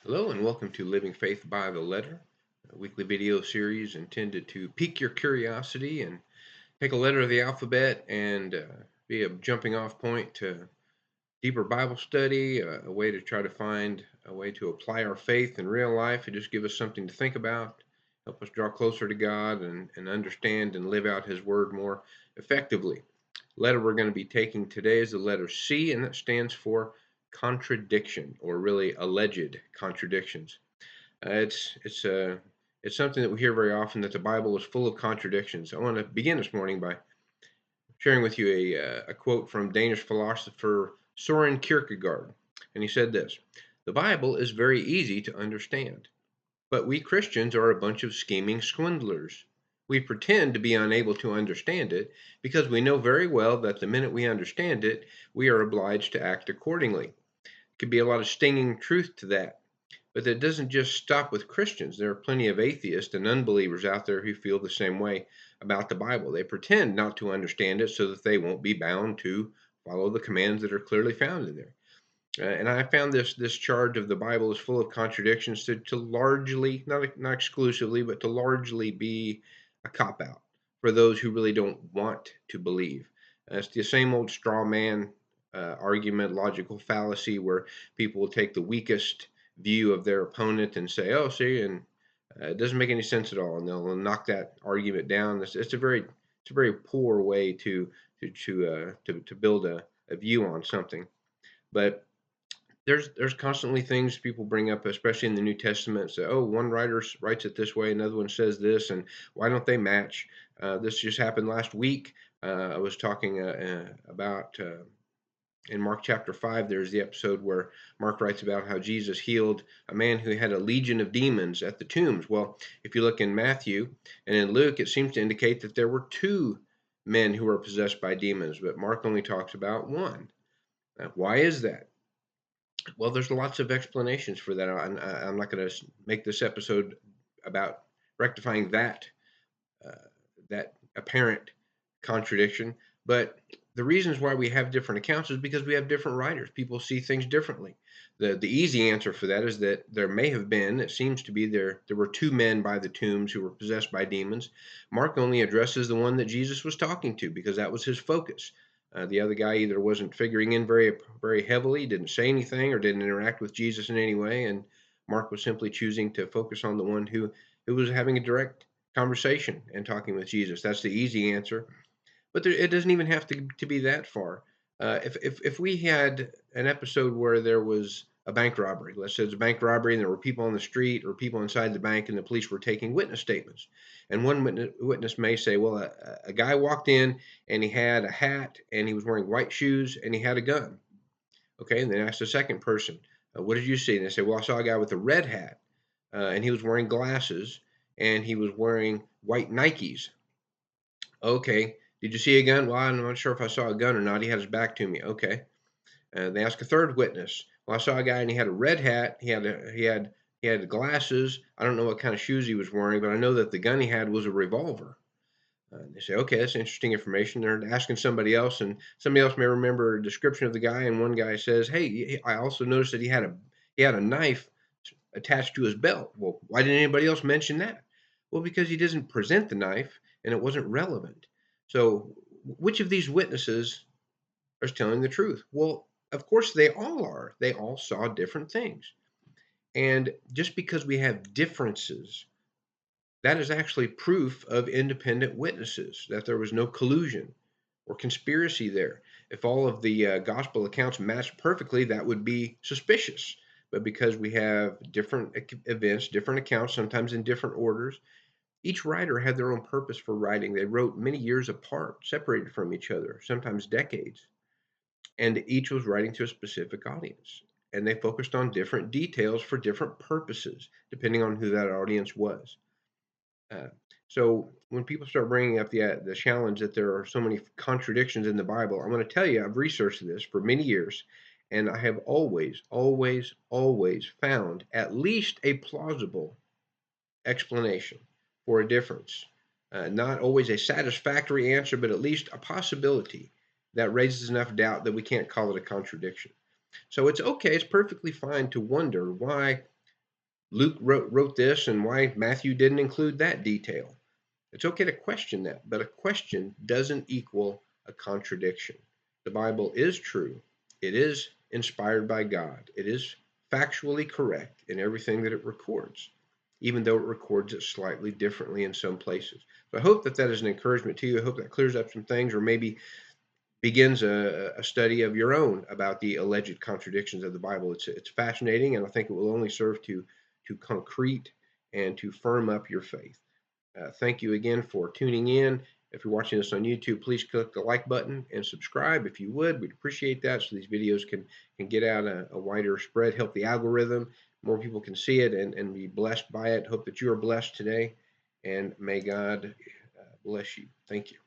Hello and welcome to Living Faith by the Letter, a weekly video series intended to pique your curiosity and take a letter of the alphabet and be a jumping off point to deeper Bible study, a way to try to find a way to apply our faith in real life and just give us something to think about, help us draw closer to God and understand and live out His Word more effectively. The letter we're going to be taking today is the letter C, and that stands for contradiction, or really alleged contradictions. It's something that we hear very often, that the Bible is full of contradictions. I want to begin this morning by sharing with you a quote from Danish philosopher Soren Kierkegaard, and he said this: "The Bible is very easy to understand, but we Christians are a bunch of scheming swindlers. We pretend to be unable to understand it because we know very well that the minute we understand it, we are obliged to act accordingly." Could be a lot of stinging truth to that. But that doesn't just stop with Christians. There are plenty of atheists and unbelievers out there who feel the same way about the Bible. They pretend not to understand it so that they won't be bound to follow the commands that are clearly found in there. And I found this charge of the Bible is full of contradictions to largely, not exclusively, but to largely be a cop out for those who really don't want to believe. It's the same old straw man argument, logical fallacy, where people will take the weakest view of their opponent and say, "Oh, see," and it doesn't make any sense at all, and they'll knock that argument down. It's a very poor way to build a view on something. But there's constantly things people bring up, especially in the New Testament. Say, "Oh, one writer writes it this way, another one says this, and why don't they match?" This just happened last week. I was talking about in Mark chapter 5. There's the episode where Mark writes about how Jesus healed a man who had a legion of demons at the tombs. Well, if you look in Matthew and in Luke, it seems to indicate that there were two men who were possessed by demons, but Mark only talks about one. Why is that? Well, there's lots of explanations for that. I'm not going to make this episode about rectifying uh, that apparent contradiction, but the reasons why we have different accounts is because we have different writers. People see things differently. The easy answer for that is that there may have been, it seems to be, there were two men by the tombs who were possessed by demons. Mark only addresses the one that Jesus was talking to because that was his focus. The other guy either wasn't figuring in very heavily, didn't say anything, or didn't interact with Jesus in any way, and Mark was simply choosing to focus on the one who was having a direct conversation and talking with Jesus. That's the easy answer, but it doesn't even have to be that far. If we had an episode where there was a bank robbery, let's say it's a bank robbery, and there were people on the street or people inside the bank, and the police were taking witness statements, and one witness may say, "Well, a guy walked in and he had a hat and he was wearing white shoes and he had a gun." Okay, and then ask the second person, "What did you see?" And they say, "Well, I saw a guy with a red hat and he was wearing glasses and he was wearing white Nikes." Okay. Did you see a gun? Well, I'm not sure if I saw a gun or not. He had his back to me. Okay. They ask a third witness. Well, I saw a guy and he had a red hat. He had glasses. I don't know what kind of shoes he was wearing, but I know that the gun he had was a revolver. They say, okay, that's interesting information. They're asking somebody else, and somebody else may remember a description of the guy. And one guy says, "Hey, I also noticed that he had a knife attached to his belt." Well, why didn't anybody else mention that? Well, because he doesn't present the knife and it wasn't relevant. So, which of these witnesses are telling the truth? Well, of course, they all are. They all saw different things. And just because we have differences, that is actually proof of independent witnesses, that there was no collusion or conspiracy there. If all of the gospel accounts matched perfectly, that would be suspicious. But because we have different events, different accounts, sometimes in different orders, each writer had their own purpose for writing. They wrote many years apart, separated from each other, sometimes decades, and each was writing to a specific audience. And they focused on different details for different purposes, depending on who that audience was. Uh, so when people start bringing up the challenge that there are so many contradictions in the Bible, I'm going to tell you I've researched this for many years, and I have always, always, always found at least a plausible explanation for a difference. Not always a satisfactory answer, but at least a possibility that raises enough doubt that we can't call it a contradiction. So it's okay, it's perfectly fine to wonder why Luke wrote this and why Matthew didn't include that detail. It's okay to question that, but a question doesn't equal a contradiction. The Bible is true. It is inspired by God. It is factually correct in everything that it records, even though it records it slightly differently in some places. So I hope that is an encouragement to you. I hope that clears up some things, or maybe begins a study of your own about the alleged contradictions of the Bible. It's fascinating, and I think it will only serve to concrete and to firm up your faith. Thank you again for tuning in. If you're watching this on YouTube, please click the like button and subscribe if you would. We'd appreciate that, so these videos can get out a wider spread, help the algorithm. More people can see it and be blessed by it. Hope that you are blessed today, and may God bless you. Thank you.